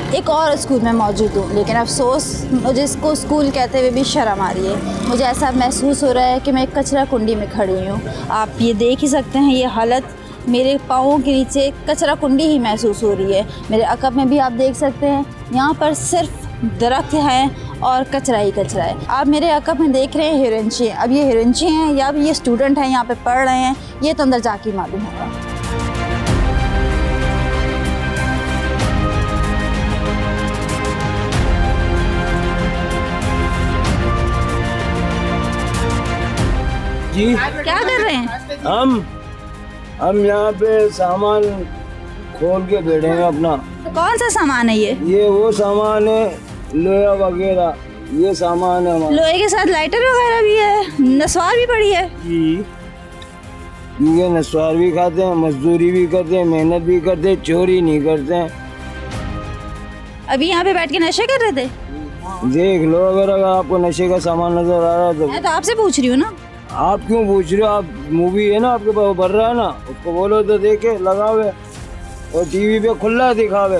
एक और स्कूल में मौजूद हूँ, लेकिन अफसोस मुझे इसको स्कूल कहते हुए भी शर्म आ रही है। मुझे ऐसा महसूस हो रहा है कि मैं एक कचरा कुंडी में खड़ी हूँ। आप ये देख ही सकते हैं, ये हालत मेरे पाँवों के नीचे कचरा कुंडी ही महसूस हो रही है। मेरे अकब में भी आप देख सकते हैं, यहाँ पर सिर्फ दरख्त हैं और कचरा ही कचरा है। आप मेरे अकब में देख रहे हैं हिरंची। अब ये हिरंची हैं या अब ये स्टूडेंट हैं यहाँ पे पढ़ रहे हैं, ये तो अंदर जाके मालूम होगा। जी क्या कर रहे हैं? हम यहाँ पे सामान खोल के बैठेंगे अपना। कौन सा सामान है ये? ये वो सामान है, लोहा वगैरह, ये सामान है हमारा। लोहे के साथ लाइटर वगैरह भी है, नस्वार भी पड़ी है। जी, ये नस्वार भी खाते हैं, मजदूरी भी करते हैं, मेहनत भी करते हैं, चोरी नहीं करते हैं। अभी यहाँ पे बैठ के नशे कर रहे थे? देख लो, अगर आपको नशे का सामान नजर आ रहा है मैं तो आपसे पूछ रही हूँ ना। आप क्यों पूछ रहे हो? आप मूवी है ना आपके पास भर रहा है ना, उसको बोलो तो देखे लगावे और टीवी पे खुला दिखावे।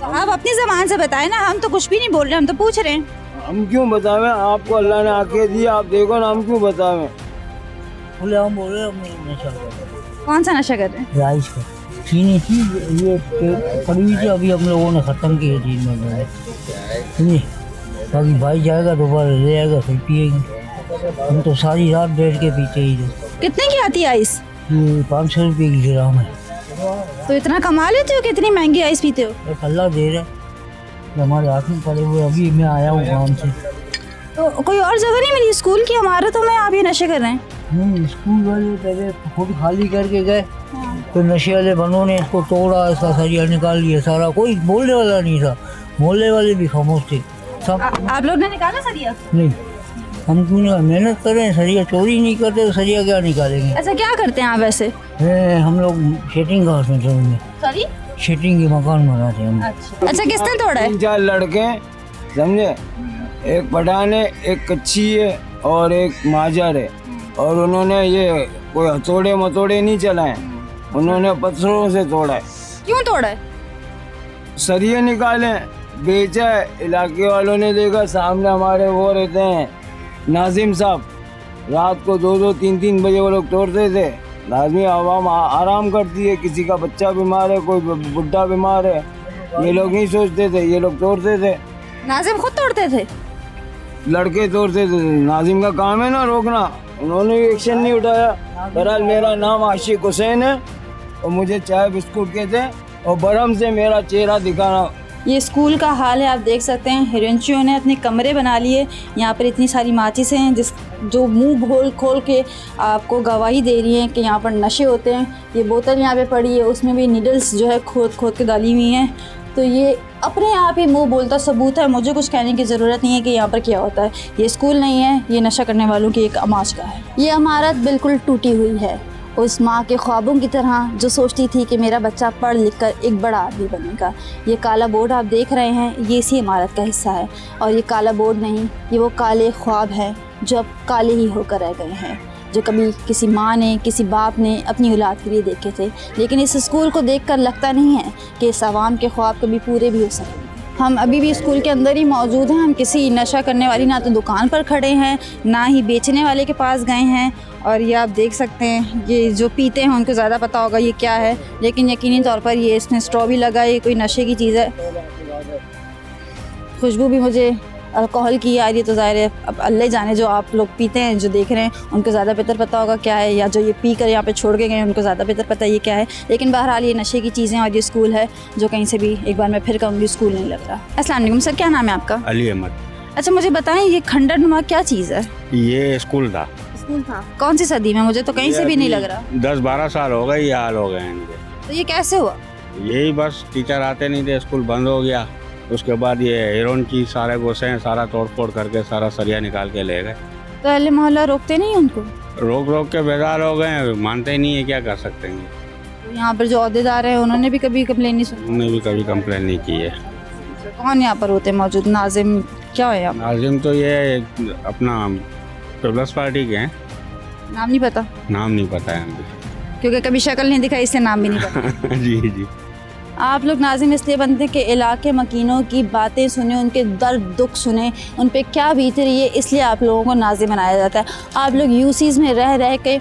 आप अपनी जबान से बताएं ना, हम तो कुछ भी नहीं बोल रहे, हम तो पूछ रहे हैं। हम क्यों बतावें? आपको अल्लाह ने आंखें दी, आप देखो ना, हम क्यों बतावें? हम बोल रहे हैं नशा कर रहे हैं। कौन सा नशा कर रहे हैं? राइस का चीनी थी, ये पड़ी हुई थी, अभी हम लोगों ने ख़त्म की है 3 महीने में, समझे? बाकी भाई जाएगा दोबारा ले आएगा, फिर पिएंगे। हम तो सारी रात बैठ के पीते ही थे। कितने की आती है आइस? ये 500 रुपये की ग्राम है। तो इतना कमा लेते हो, कितनी महंगी आइस पीते हो? एक अल्लाह दे रहा है, हमारे हाथ में पड़े हुए। अभी मैं आया हूँ गाँव से। तो कोई और जगह नहीं मिली? स्कूल की इमारतों में आप ये नशे कर रहे हैं? स्कूल वाले पहले खुद खाली करके गए, तो नशे वाले बनों ने इसको तोड़ा, इसका सरिया निकाल लिया सारा। कोई बोलने वाला नहीं था, मोहल्ले वाले भी खामोश थे सब। आप लोग ने निकाला सरिया? नहीं, हम क्यों ना मेहनत करें, सरिया चोरी नहीं करते तो सरिया क्या निकालेंगे? अच्छा, क्या करते हैं आप वैसे? हम लोग शेटिंग का उसमें चलेंगे, सॉरी, शेटिंग के मकान बनाते हैं हम। अच्छा, किसने तोड़ा है? 3-4 लड़के समझे, एक पठान है, एक कच्ची है और एक माजर है। और उन्होंने ये कोई हथौड़े मतोड़े नहीं चलाए, उन्होंने पत्थरों से तोड़ा है। क्यों तोड़ा है? सरिये निकाले, बेचा है। इलाके वालों ने देखा, सामने हमारे वो रहते हैं नाजिम साहब, रात को 2-2, 3-3 बजे वो लोग तोड़ते थे। लाजमी आवाम आराम करती है, किसी का बच्चा बीमार है, कोई बुढ़ा बीमार है, ये लोग नहीं सोचते थे, ये लोग तोड़ते थे। नाजिम खुद तोड़ते थे? लड़के तोड़ते थे। नाजिम का काम है ना रोकना, उन्होंने भी एक्शन नहीं उठाया। बहरहाल मेरा नाम आशिक हुसैन है और मुझे चाय बिस्कुट के थे और बरम से मेरा चेहरा दिखाना। ये स्कूल का हाल है, आप देख सकते हैं। हिरंचियों ने अपने कमरे बना लिए। यहाँ पर इतनी सारी माचिसें हैं जो मुंह खोल के आपको गवाही दे रही हैं कि यहाँ पर नशे होते हैं। ये बोतल यहाँ पे पड़ी है, उसमें भी नीडल्स जो है खोद के डाली हुई हैं। तो ये अपने आप ही मुंह बोलता सबूत है, मुझे कुछ कहने की ज़रूरत नहीं है कि यहाँ पर क्या होता है। ये स्कूल नहीं है, ये नशा करने वालों की एक अमाशगा है। ये इमारत बिल्कुल टूटी हुई है, उस माँ के ख्वाबों की तरह जो सोचती थी कि मेरा बच्चा पढ़ लिख कर एक बड़ा आदमी बनेगा। ये काला बोर्ड आप देख रहे हैं, ये इसी इमारत का हिस्सा है। और ये काला बोर्ड नहीं, ये वो काले ख्वाब हैं जो अब काले ही होकर रह गए हैं, जो कभी किसी माँ ने, किसी बाप ने अपनी औलाद के लिए देखे थे। लेकिन इस स्कूल को देखकर लगता नहीं है कि इस आवाम के ख्वाब कभी पूरे भी हो सकेंगे। हम अभी भी स्कूल के अंदर ही मौजूद हैं। हम किसी नशा करने वाली ना तो दुकान पर खड़े हैं, ना ही बेचने वाले के पास गए हैं। और ये आप देख सकते हैं, ये जो पीते हैं उनको ज़्यादा पता होगा ये क्या है, लेकिन यकीनी तौर पर ये इसमें स्ट्रॉ भी लगा है, ये कोई नशे की चीज़ है। खुशबू भी मुझे अल्कोहल की आ रही है, तो ज़ाहिर है अब अल्लाह जाने जो आप लोग पीते हैं, जो देख रहे हैं, उनको ज़्यादा बेहतर पता होगा क्या है, या जो ये पी कर यहाँ पे छोड़ के गए उनको ज़्यादा बेहतर पता है ये क्या है। लेकिन बहरहाल ये नशे की चीज़ें और ये स्कूल है जो कहीं से भी, एक बार मैं फिर कहूँगी, स्कूल नहीं लग रहा। अस्सलाम वालेकुम सर, क्या नाम है आपका? अली अहमद। अच्छा, मुझे बताएं ये खंडरनुमा क्या चीज़ है? ये स्कूल था। स्कूल था? कौन सी सदी में? मुझे तो कहीं से भी नहीं लग रहा। 10-12 साल हो गए, ये हाल हो गए इनके। तो ये कैसे हुआ? यही बस टीचर आते नहीं थे, स्कूल बंद हो गया। उसके बाद ये हीरोइन की सारे गोसे हैं, सारा तोड़ फोड़ करके सारा सरिया निकाल के ले गए। तो अहले मोहल्ला रोकते नहीं उनको? रोक के बेजार हो गए, मानते ही नहीं है, क्या कर सकते हैं। तो यहाँ पर जो अहदेदार हैं उन्होंने भी कभी कंप्लेन नहीं सुनी? उन्होंने भी कभी कंप्लेन नहीं की है। कौन यहाँ पर होते मौजूद? नाजिम क्या है यहाँ? नाजिम तो ये अपना पीपल्स पार्टी के हैं। नाम नहीं पता? नाम नहीं पता है हमें। क्योंकि कभी शक्ल नहीं दिखाई, इससे नाम भी नहीं पता। जी जी। आप लोग नाज़िम इसलिए बनते हैं कि इलाके मकीनों की बातें सुने, उनके दर्द दुख सुने, उन पे क्या बीत रही है, इसलिए आप लोगों को नाज़िम बनाया जाता है। आप लोग यूसीज़ में रह रह के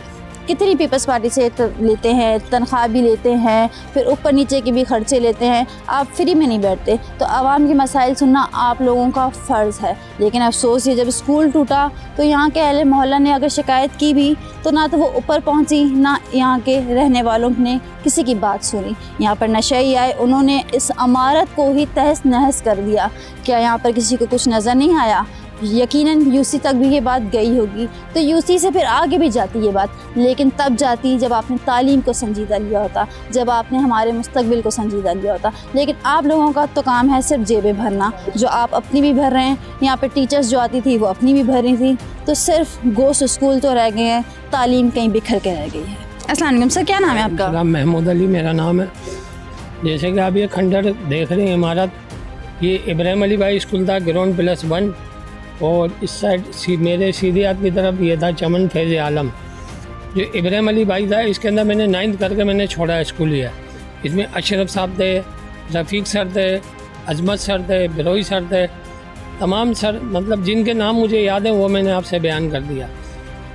कितनी पीपल्स पार्टी से लेते हैं, तनख्वाह भी लेते हैं, फिर ऊपर नीचे के भी खर्चे लेते हैं, आप फ्री में नहीं बैठते। तो आवाम के मसाइल सुनना आप लोगों का फ़र्ज़ है। लेकिन अफसोस ये जब स्कूल टूटा तो यहाँ के अहले मोहल्ला ने अगर शिकायत की भी तो ना तो वो ऊपर पहुँची, ना यहाँ के रहने वालों ने किसी की बात सुनी। यहाँ पर नशई आए, उन्होंने इस इमारत को ही तहस नहस कर दिया। क्या यहाँ पर किसी को कुछ नज़र नहीं आया? यकीनन यूसी तक भी ये बात गई होगी, तो यूसी से फिर आगे भी जाती ये बात, लेकिन तब जाती जब आपने तालीम को संजीदा लिया होता, जब आपने हमारे मुस्तकबिल को संजीदा लिया होता। लेकिन आप लोगों का तो काम है सिर्फ जेबें भरना, जो आप अपनी भी भर रहे हैं। यहाँ पे टीचर्स जो आती थी वो अपनी भी भर रही थी, तो सिर्फ गोश्त स्कूल तो रह गए हैं, तालीम कहीं बिखर के रह गई है। अस्सलाम वालेकुम सर, क्या नाम है आपका? महमूद अली मेरा नाम है। जैसे कि आप ये खंडर देख रहे हैं इमारत, ये इब्राहिम अली भाई स्कूल था, ग्राउंड +1, और इस साइड मेरे सीधे हाथ की तरफ ये था चमन फैज़ आलम। जो इब्राहिम अली भाई था, इसके अंदर मैंने 9th करके मैंने छोड़ा स्कूल लिया। इसमें अशरफ साहब थे, रफ़ीक सर थे, अजमत सर थे, बिरोई सर थे, तमाम सर, मतलब जिनके नाम मुझे याद है वो मैंने आपसे बयान कर दिया।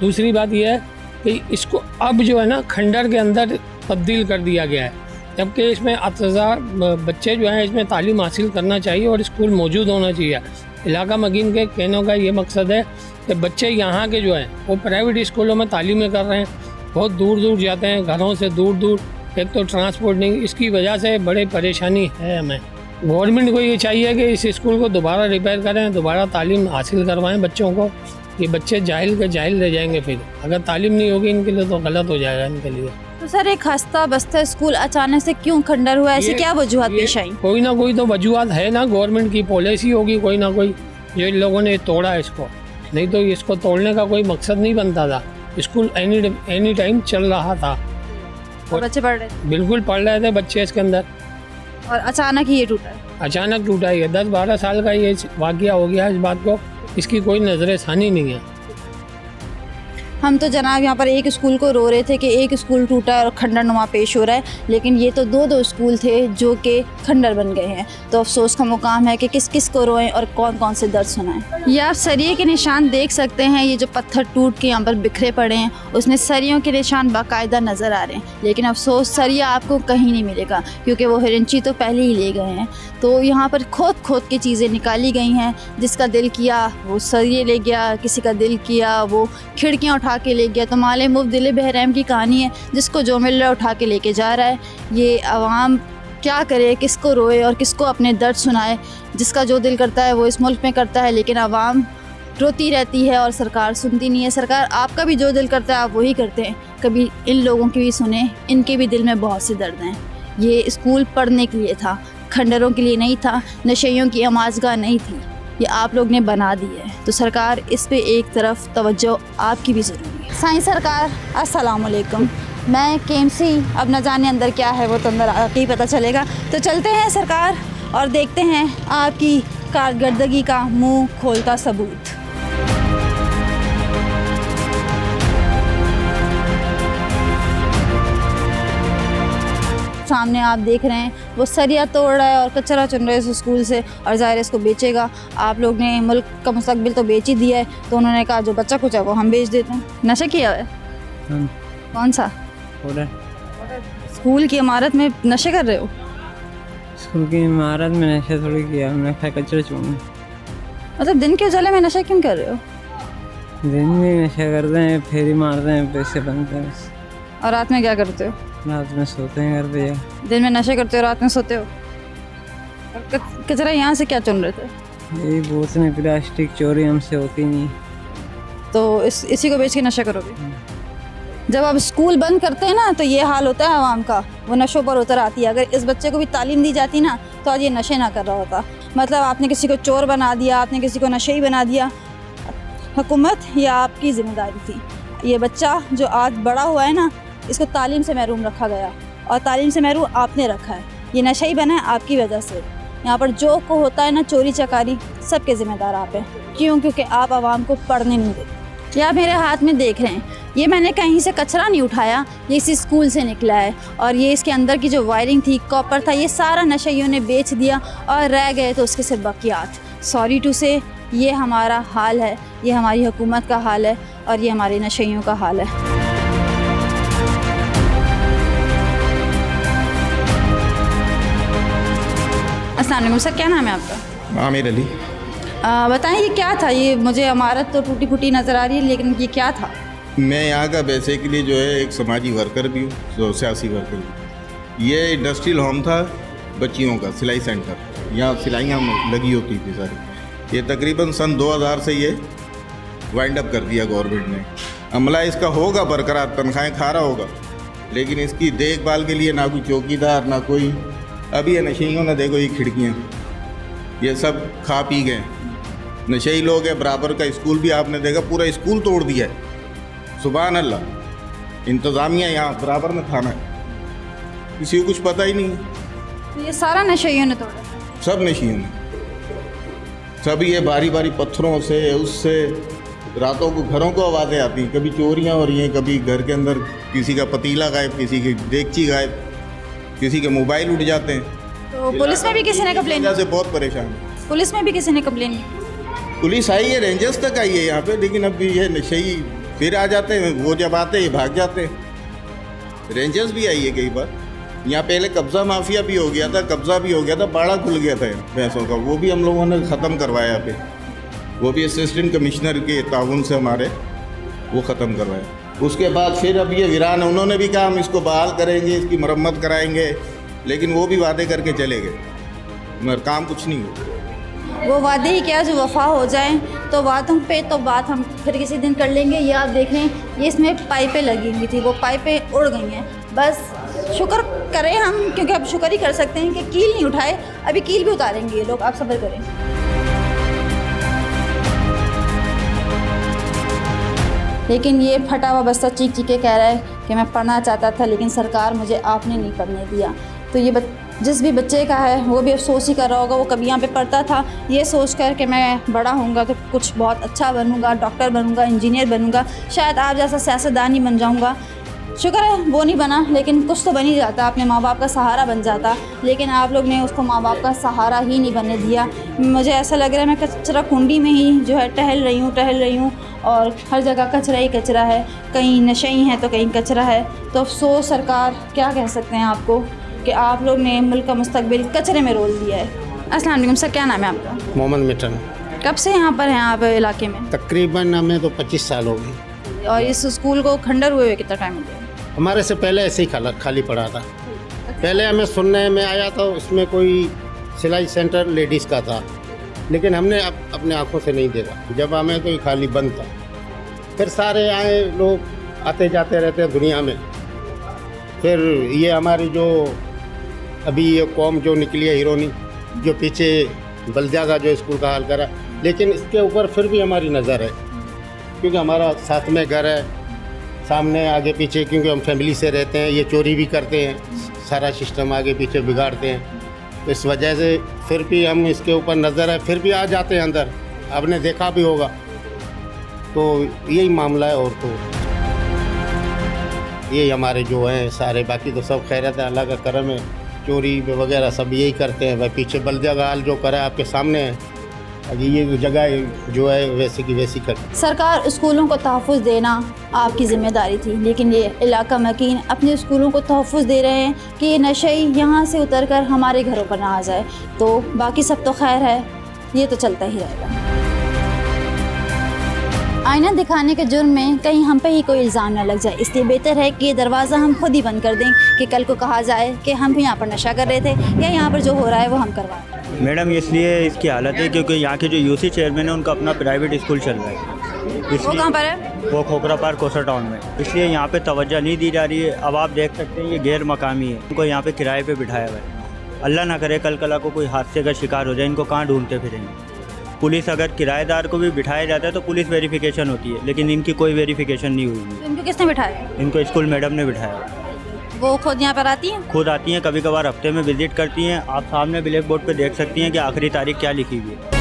दूसरी बात यह है कि इसको अब जो है ना खंडर के अंदर तब्दील कर दिया गया है, जबकि इसमें अतज़ा बच्चे जो हैं इसमें तालीम हासिल करना चाहिए और स्कूल मौजूद होना चाहिए। इलाका मकीन के कहने का ये मकसद है कि बच्चे यहाँ के जो हैं वो प्राइवेट स्कूलों में तालीमें कर रहे हैं, बहुत दूर दूर जाते हैं, घरों से दूर दूर। एक तो ट्रांसपोर्ट नहीं, इसकी वजह से बड़ी परेशानी है हमें। गवर्नमेंट को ये चाहिए कि इस स्कूल को दोबारा रिपेयर करें, दोबारा तालीम हासिल करवाएं बच्चों को। ये बच्चे जाहिल के जाहिल रह जाएंगे, फिर अगर तालीम नहीं होगी इनके लिए तो गलत हो जाएगा इनके लिए। तो सर एक हस्ता बस्ता स्कूल अचानक से क्यों खंडर हुआ, ऐसी क्या वजूहत पेश आई? कोई ना कोई तो वजूहत है ना, गवर्नमेंट की पॉलिसी होगी कोई ना कोई, जो इन लोगों ने तोड़ा इसको। नहीं तो इसको तोड़ने का कोई मकसद नहीं बनता था। स्कूल एनी टाइम चल रहा था और बच्चे पढ़ रहे थे? बिल्कुल पढ़ रहे थे बच्चे इसके अंदर, और अचानक ही ये टूटा? अचानक टूटा ही है। 10-12 साल का ये वाक़या हो गया इस बात को, इसकी कोई नज़र-ए-सानी नहीं है। हम तो जनाब यहाँ पर एक स्कूल को रो रहे थे कि एक स्कूल टूटा और खंडर नुमा पेश हो रहा है, लेकिन ये तो दो स्कूल थे जो कि खंडर बन गए हैं। तो अफसोस का मुकाम है कि किस किस को रोएं और कौन कौन से दर्द सुनाएं। ये आप सरिये के निशान देख सकते हैं, ये जो पत्थर टूट के यहाँ पर बिखरे पड़े हैं उसमें सरियों के निशान बाकायदा नज़र आ रहे हैं। लेकिन अफसोस सरिया आपको कहीं नहीं मिलेगा, क्योंकि वो हिरंची तो पहले ही ले गए हैं। तो यहाँ पर खोद के चीज़ें निकाली गई हैं। जिसका दिल किया वो सरिये ले गया, किसी का दिल किया वो खिड़कियाँ उठा के ले गया। तो माले मुफ्त दिल बहरहम की कहानी है, जिसको जो मिल रहा है उठा के लेके जा रहा है। ये आवाम क्या करे, किसको रोए और किसको अपने दर्द सुनाए। जिसका जो दिल करता है वो इस मुल्क में करता है, लेकिन आवाम रोती रहती है और सरकार सुनती नहीं है। सरकार आपका भी जो दिल करता है आप वही करते हैं, कभी इन लोगों की भी सुने, इनके भी दिल में बहुत से दर्द हैं। ये स्कूल पढ़ने के लिए था, खंडरों के लिए नहीं था, नशेइयों की अमाजगाह नहीं थी। ये आप लोग ने बना दी है, तो सरकार इस पे एक तरफ तवज्जो आपकी भी ज़रूरी है। साईं सरकार अस्सलाम वालेकुम। मैं केएमसी, अब न जाने अंदर क्या है वो तो अंदर आके ही पता चलेगा। तो चलते हैं सरकार और देखते हैं आपकी कारकर्दगी का मुंह खोलता सबूत। सामने आप देख रहे हैं वो सरिया तोड़ रहा है और कचरा चुन रहा है इस स्कूल से, और ज़ाहिर इसको बेचेगा। आप लोग ने मुल्क का मुस्तकबिल तो बेच ही दिया है, तो उन्होंने कहा जो बच्चा कुछ है वो हम बेच देते हैं। नशा किया है? कौन सा? स्कूल की इमारत में नशे कर रहे हो? स्कूल की इमारत में नशा थोड़ी किया, हमने कचरा चुना। मतलब दिन के उजाले में नशा क्यों कर रहे हो? दिन में नशा करते हैं, फेरी मारते हैं, पैसे बनते हैं। और रात में क्या करते हो? रात में सोते हैं घर पे जा। दिन में नशे करते हो, रात में सोते हो। और कचरा यहाँ से क्या चुन रहे थे? यही बोतलें प्लास्टिक चोरी हमसे होती नहीं, तो इसी को बेच के नशा करोगे? जब आप स्कूल बंद करते हैं ना तो ये हाल होता है आवाम का, वो नशों पर उतर आती है। अगर इस बच्चे को भी तालीम दी जाती ना तो आज ये नशे ना कर रहा होता। मतलब आपने किसी को चोर बना दिया, आपने किसी को नशे ही बना दिया। हुकूमत ये आपकी ज़िम्मेदारी थी। ये बच्चा जो आज बड़ा हुआ है ना, इसको तालीम से महरूम रखा गया, और तालीम से महरूम आपने रखा है। ये नशा ही बना है आपकी वजह से। यहाँ पर जो को होता है ना चोरी चकारी, सबके ज़िम्मेदार आप हैं। क्यों? क्योंकि आप आवाम को पढ़ने नहीं देते। ये आप मेरे हाथ में देख रहे हैं, ये मैंने कहीं से कचरा नहीं उठाया, ये इसी स्कूल से निकला है। और ये इसके अंदर की जो वायरिंग थी, कॉपर था, ये सारा नशइयों ने बेच दिया और रह गए तो उसके सिर्फ बाकियात। सॉरी टू से, ये हमारा हाल है, ये हमारी हुकूमत का हाल है और ये हमारे नशइयों का हाल है। अस्सलाम वालेकुम सर, क्या नाम है आपका? आमिर अली। बताएं ये क्या था? ये मुझे इमारत तो टूटी फूटी नज़र आ रही है, लेकिन ये क्या था? मैं यहाँ का बेसिकली जो है एक समाजी वर्कर भी हूँ, जो सियासी वर्कर भी। ये इंडस्ट्रियल होम था बच्चियों का, सिलाई सेंटर, यहाँ सिलाइयाँ लगी होती थी सारी। ये तकरीबन सन 2000 से ये वाइंड अप कर दिया गवर्नमेंट ने। अमला इसका होगा बरकरार, तनख्वाहें खा रहा होगा, लेकिन इसकी देखभाल के लिए ना कोई चौकीदार ना कोई। अभी ये नशइयों ने देखो ये खिड़कियाँ, ये सब खा पी गए। नशई लोग हैं, बराबर का स्कूल भी आपने देखा, पूरा स्कूल तोड़ दिया है। सुभान अल्लाह, इंतज़ामिया यहाँ बराबर में थाना है, किसी को कुछ पता ही नहीं है। तो ये सारा नशइयों ने तोड़ा? सब नशइयों ने, सब ये बारी बारी पत्थरों से उससे रातों को घरों को आवाज़ें आती हैं, कभी चोरियाँ हो रही हैं, कभी घर के अंदर किसी का पतीला गायब, किसी की देगची गायब, किसी के मोबाइल उठ जाते हैं। तो पुलिस में भी किसी ने कंप्लेन? से बहुत परेशान है। पुलिस में भी किसी ने कंप्लेन? पुलिस आई है, रेंजर्स तक आई है यहाँ पे, लेकिन अब ये नशई फिर आ जाते हैं। वो जब आते हैं भाग जाते हैं। रेंजर्स भी आई है कई बार। यहाँ पहले कब्ज़ा माफिया भी हो गया था, कब्ज़ा भी हो गया था, बाड़ा खुल गया था भैंसों का, वो भी हम लोगों ने ख़त्म करवाया पे। वो भी असिस्टेंट कमिश्नर के ताउन से हमारे वो ख़त्म करवाया। उसके बाद फिर अब ये वीरान है, उन्होंने भी कहा हम इसको बहाल करेंगे, इसकी मरम्मत कराएंगे, लेकिन वो भी वादे करके चले गए, मगर काम कुछ नहीं हुआ। वो वादे ही क्या जो वफा हो जाए। तो वादों पे तो बात हम फिर किसी दिन कर लेंगे। ये आप देख लें, ये इसमें पाइपें लगी हुई थी, वो पाइपें उड़ गई हैं। बस शुक्र करें हम, क्योंकि अब शुक्र ही कर सकते हैं कि कील नहीं उठाए। अभी कील भी उतारेंगे ये लोग, आप सब्र करें। लेकिन ये फटा हुआ बस्ता चीख चीख के कह रहा है कि मैं पढ़ना चाहता था, लेकिन सरकार मुझे आपने नहीं पढ़ने दिया। तो ये जिस भी बच्चे का है वो भी अफसोस ही कर रहा होगा। वो कभी यहाँ पे पढ़ता था ये सोच कर कि मैं बड़ा होऊंगा तो कुछ बहुत अच्छा बनूंगा, डॉक्टर बनूंगा, इंजीनियर बनूंगा, शायद आप जैसा सियासतदान ही बन जाऊंगा। शुक्र है वो नहीं बना, लेकिन कुछ तो बन ही जाता, अपने माँ बाप का सहारा बन जाता। लेकिन आप लोग ने उसको माँ बाप का सहारा ही नहीं बनने दिया। मुझे ऐसा लग रहा है मैं कचरा कुंडी में ही जो है टहल रही हूँ और हर जगह कचरा ही कचरा है। कहीं नशई है तो कहीं कचरा है। तो अफसोस सरकार, क्या कह सकते हैं आपको कि आप लोग ने मुल्क का मुस्तकबिल कचरे में रोल दिया है। अस्सलाम वालेकुम सर, क्या नाम है आपका? मोहम्मद मिटन। कब से यहाँ पर हैं आप इलाके में? तकरीबन हमें तो 25 साल हो गए। और इस स्कूल को खंडर हुए कितना टाइम हो गया? हमारे से पहले ऐसे ही खाली पड़ा था। पहले हमें सुनने में आया था इसमें कोई सिलाई सेंटर लेडीज़ का था, लेकिन हमने अपने आँखों से नहीं देखा। जब हमें तो ये खाली बंद था। फिर सारे आए लोग आते जाते रहते हैं दुनिया में। फिर ये हमारी जो अभी ये कौम जो निकली है हीरोनी, जो पीछे बल्दिया का जो स्कूल का हाल करा, लेकिन इसके ऊपर फिर भी हमारी नज़र है, क्योंकि हमारा साथ में घर है, सामने आगे पीछे, क्योंकि हम फैमिली से रहते हैं। ये चोरी भी करते हैं, सारा सिस्टम आगे पीछे बिगाड़ते हैं। तो इस वजह से फिर भी हम इसके ऊपर नज़र है, फिर भी आ जाते हैं अंदर। आपने देखा भी होगा। तो यही मामला है, और तो यही हमारे जो हैं सारे, बाकी तो सब खैरियत है, अल्लाह का करम है। चोरी वगैरह सब यही करते हैं। भाई पीछे बल्दिया का हाल जो करा है आपके सामने है। अभी ये जगह जो है वैसे की वैसी कर। सरकार स्कूलों को तहफ़्फ़ुज़ देना आपकी ज़िम्मेदारी थी, लेकिन ये इलाका मकीन अपने स्कूलों को तहफ़्फ़ुज़ दे रहे हैं कि ये नशई यहाँ से उतर कर हमारे घरों पर ना आ जाए। तो बाकी सब तो खैर है, ये तो चलता ही रहेगा। आईना दिखाने के जुर्म में कहीं हम पे ही कोई इल्ज़ाम न लग जाए, इसलिए बेहतर है कि ये दरवाज़ा हम खुद ही बंद कर दें कि कल को कहा जाए कि हम भी यहाँ पर नशा कर रहे थे या यहाँ पर जो हो रहा है वो हम करवाएं। मैडम इसलिए इसकी हालत है क्योंकि यहाँ के जो यूसी चेयरमैन है उनका अपना प्राइवेट स्कूल चल रहा है। वो कहाँ पर है? वो खोखरा पार्क कोसर टाउन में, इसलिए यहाँ पे तवज्जो नहीं दी जा रही है। अब आप देख सकते हैं ये गैर मकामी है, उनको यहाँ पे किराए पे बिठाया हुआ है। अल्लाह ना करे कल कला को कोई हादसे का शिकार हो जाए, इनको कहाँ ढूंढते फिरेंगे। पुलिस अगर किराएदार को भी बिठाया जाता है तो पुलिस वेरिफिकेशन होती है, लेकिन इनकी कोई वेरिफिकेशन नहीं हुई। तो इनको किसने बिठाया? इनको स्कूल मैडम ने बिठाया। वो खुद यहाँ पर आती हैं? खुद आती हैं, कभी कभार हफ्ते में विजिट करती हैं। आप सामने ब्लैक बोर्ड पे देख सकती हैं कि आखिरी तारीख क्या लिखी हुई है।